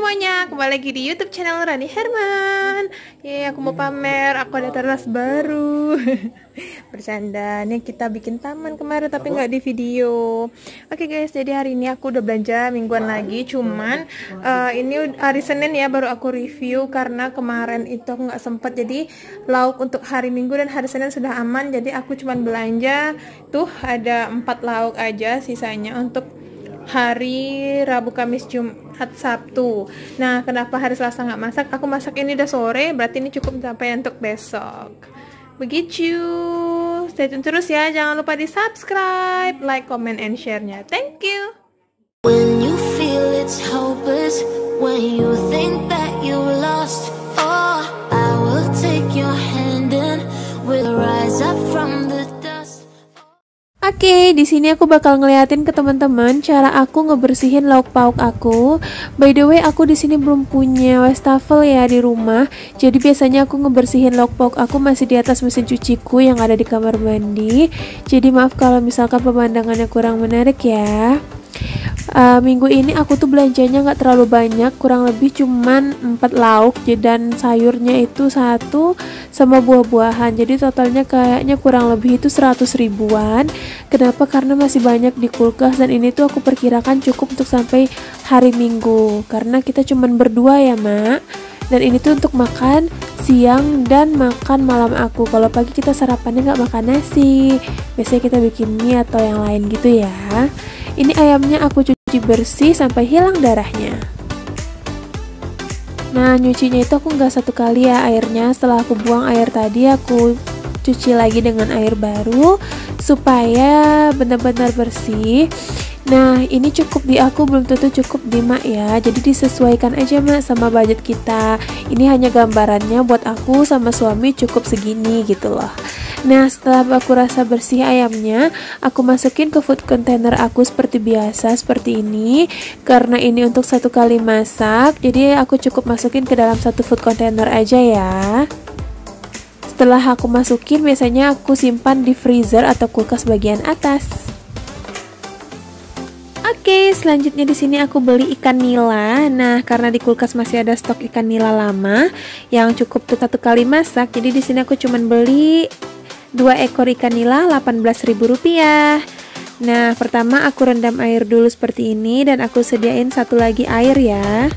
semuanya, kembali lagi di YouTube channel Rani Herman. Aku mau pamer, aku ada teras baru. Bercanda, nih kita bikin taman kemarin tapi nggak di video. Oke guys, jadi hari ini aku udah belanja mingguan lagi. Cuman ini hari Senin ya baru aku review karena kemarin itu aku nggak sempet. Jadi lauk untuk hari Minggu dan hari Senin sudah aman. Jadi aku cuman belanja tuh ada 4 lauk aja, sisanya untuk hari Rabu, Kamis, Jumat, Sabtu. Nah, kenapa hari Selasa nggak masak? Aku masak ini udah sore, berarti ini cukup sampai untuk besok. Begitu. Stay tune terus ya. Jangan lupa di subscribe, like, comment, and share-nya. Thank you. When you feel it's hopeless, when you think that you lost, oh, I will take your hand and we'll rise up from the dust. Oke, di sini aku bakal ngeliatin ke teman-teman cara aku ngebersihin lauk pauk aku. By the way, aku di sini belum punya wastafel ya di rumah. Jadi biasanya aku ngebersihin lauk pauk aku masih di atas mesin cuciku yang ada di kamar mandi. Jadi maaf kalau misalkan pemandangannya kurang menarik ya. Minggu ini aku tuh belanjanya nggak terlalu banyak, kurang lebih cuman 4 lauk dan sayurnya itu 1 sama buah-buahan. Jadi totalnya kayaknya kurang lebih itu 100 ribuan. Kenapa? Karena masih banyak di kulkas dan ini tuh aku perkirakan cukup untuk sampai hari Minggu karena kita cuman berdua ya mak. Dan ini tuh untuk makan siang dan makan malam aku. Kalau pagi kita sarapannya nggak makan nasi, biasanya kita bikin mie atau yang lain gitu ya. Ini ayamnya aku cuci bersih sampai hilang darahnya. Nah, nyucinya itu aku nggak satu kali ya airnya. Setelah aku buang air tadi, aku cuci lagi dengan air baru supaya benar-benar bersih. Nah, ini cukup di aku, belum tentu cukup di mak ya. Jadi disesuaikan aja mak sama budget kita. Ini hanya gambarannya buat aku sama suami cukup segini gitu loh. Nah, setelah aku rasa bersih ayamnya, aku masukin ke food container aku seperti biasa, seperti ini. Karena ini untuk 1 kali masak, jadi aku cukup masukin ke dalam 1 food container aja ya. Setelah aku masukin, biasanya aku simpan di freezer atau kulkas bagian atas. Oke, selanjutnya di sini aku beli ikan nila. Nah, karena di kulkas masih ada stok ikan nila lama yang cukup untuk 1 kali masak, jadi di sini aku cuman beli 2 ekor ikan nila Rp18.000. Nah, pertama aku rendam air dulu seperti ini dan aku sediain 1 lagi air ya.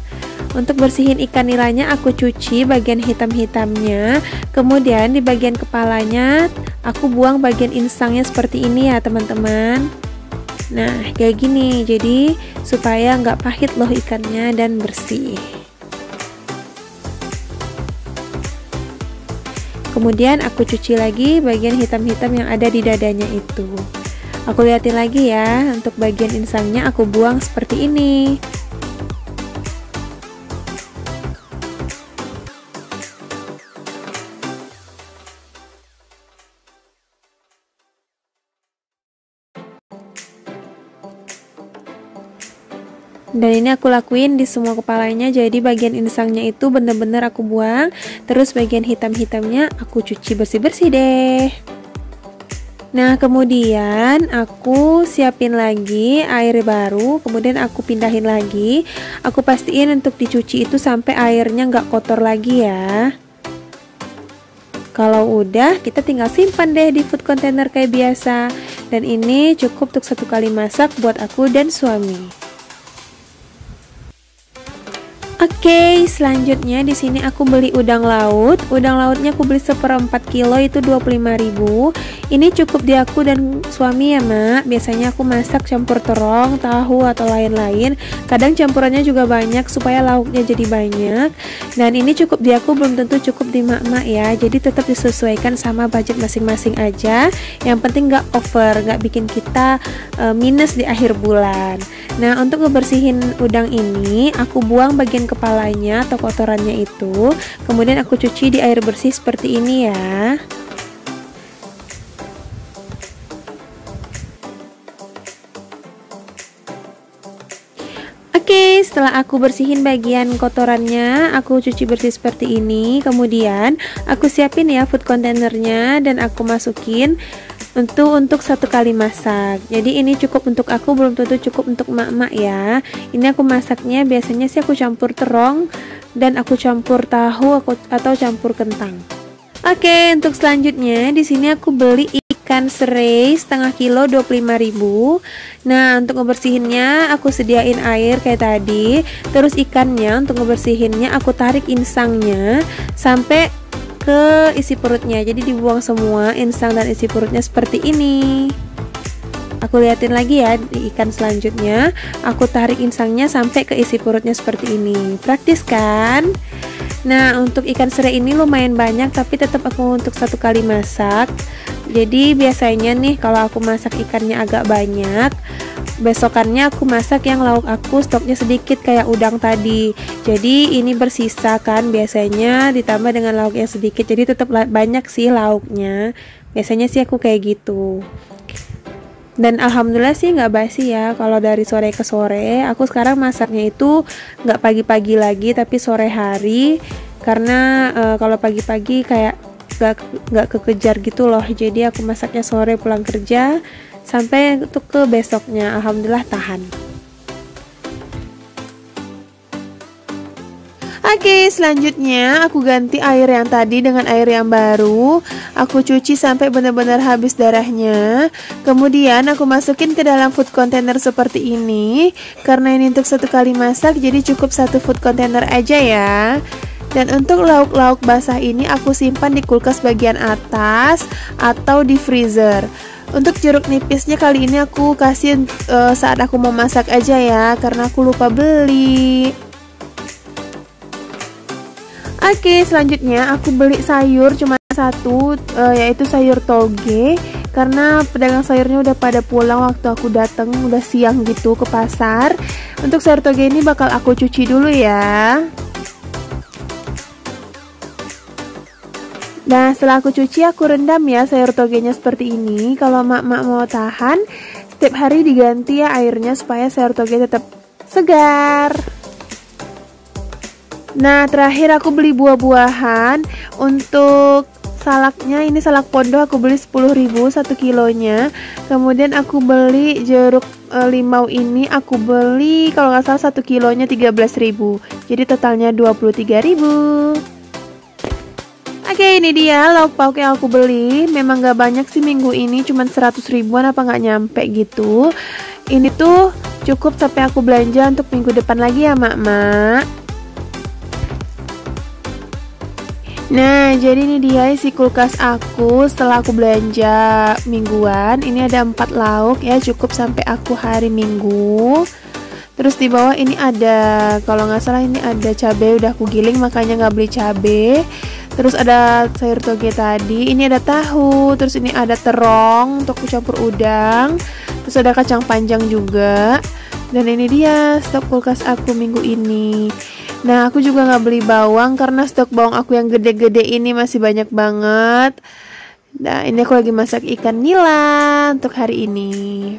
Untuk bersihin ikan nilanya aku cuci bagian hitam-hitamnya. Kemudian di bagian kepalanya aku buang bagian insangnya seperti ini ya teman-teman. Nah, kayak gini. Jadi supaya nggak pahit loh ikannya dan bersih. Kemudian aku cuci lagi bagian hitam-hitam yang ada di dadanya itu. Aku liatin lagi ya, untuk bagian insangnya aku buang seperti ini. Dan ini aku lakuin di semua kepalanya, jadi bagian insangnya itu bener-bener aku buang. Terus bagian hitam-hitamnya aku cuci bersih-bersih deh. Nah, kemudian aku siapin lagi air baru. Kemudian aku pindahin lagi. Aku pastiin untuk dicuci itu sampai airnya nggak kotor lagi ya. Kalau udah, kita tinggal simpan deh di food container kayak biasa. Dan ini cukup untuk 1 kali masak buat aku dan suami. Oke, selanjutnya di sini aku beli udang laut. Udang lautnya aku beli 1/4 kilo itu 25.000. Ini cukup di aku dan suami ya mak. Biasanya aku masak campur terong, tahu atau lain-lain. Kadang campurannya juga banyak supaya lauknya jadi banyak. Dan ini cukup di aku, belum tentu cukup di mak-mak ya. Jadi tetap disesuaikan sama budget masing-masing aja. Yang penting nggak over, nggak bikin kita minus di akhir bulan. Nah, untuk ngebersihin udang ini, aku buang bagian kepalanya atau kotorannya itu. Kemudian aku cuci di air bersih seperti ini ya. Oke, setelah aku bersihin bagian kotorannya, aku cuci bersih seperti ini. Kemudian aku siapin ya food containernya dan aku masukin untuk satu kali masak. Jadi ini cukup untuk aku, belum tentu cukup untuk emak-emak ya. Ini aku masaknya biasanya sih aku campur terong dan aku campur tahu atau campur kentang. Oke, untuk selanjutnya di sini aku beli ikan serai setengah kilo 25.000. Nah, untuk ngebersihinnya aku sediain air kayak tadi. Terus ikannya untuk ngebersihinnya aku tarik insangnya sampai ke isi perutnya. Jadi dibuang semua insang dan isi perutnya seperti ini. Aku liatin lagi ya di ikan selanjutnya. Aku tarik insangnya sampai ke isi perutnya seperti ini. Praktis kan? Nah, untuk ikan serai ini lumayan banyak, tapi tetap aku untuk satu kali masak. Jadi biasanya nih kalau aku masak ikannya agak banyak, besokannya aku masak yang lauk aku stoknya sedikit kayak udang tadi. Jadi ini bersisa kan biasanya ditambah dengan lauk yang sedikit, jadi tetap banyak sih lauknya. Biasanya sih aku kayak gitu. Dan alhamdulillah sih nggak basi ya. Kalau dari sore ke sore, aku sekarang masaknya itu nggak pagi-pagi lagi tapi sore hari, karena kalau pagi-pagi kayak nggak kekejar gitu loh. Jadi aku masaknya sore pulang kerja sampai untuk ke besoknya. Alhamdulillah tahan. Oke, selanjutnya aku ganti air yang tadi dengan air yang baru. Aku cuci sampai benar-benar habis darahnya. Kemudian aku masukin ke dalam food container seperti ini. Karena ini untuk satu kali masak, jadi cukup satu food container aja ya. Dan untuk lauk-lauk basah ini aku simpan di kulkas bagian atas atau di freezer. Untuk jeruk nipisnya kali ini aku kasih saat aku mau masak aja ya, karena aku lupa beli. Oke, selanjutnya aku beli sayur cuma satu, yaitu sayur toge. Karena pedagang sayurnya udah pada pulang waktu aku datang, udah siang gitu ke pasar. Untuk sayur toge ini bakal aku cuci dulu ya. Nah, setelah aku cuci, aku rendam ya sayur togenya seperti ini. Kalau mak-mak mau tahan, setiap hari diganti ya airnya supaya sayur toge tetap segar. Nah, terakhir aku beli buah-buahan. Untuk salaknya, ini salak pondok aku beli 10.000 1 kilonya. Kemudian aku beli jeruk limau ini aku beli kalau nggak salah 1 kilonya 13.000. Jadi totalnya 23.000. Oke, ini dia lauk pauk yang aku beli. Memang gak banyak sih minggu ini, cuman 100 ribuan apa nggak nyampe gitu. Ini tuh cukup sampai aku belanja untuk minggu depan lagi ya mak-mak. Nah, jadi ini dia isi kulkas aku setelah aku belanja mingguan. Ini ada 4 lauk ya, cukup sampai aku hari Minggu. Terus di bawah ini ada, kalau nggak salah ini ada cabai, udah aku giling makanya nggak beli cabai. Terus ada sayur toge tadi, ini ada tahu, terus ini ada terong untuk campur udang. Terus ada kacang panjang juga. Dan ini dia stok kulkas aku minggu ini. Nah, aku juga nggak beli bawang karena stok bawang aku yang gede-gede ini masih banyak banget. Nah, ini aku lagi masak ikan nila untuk hari ini.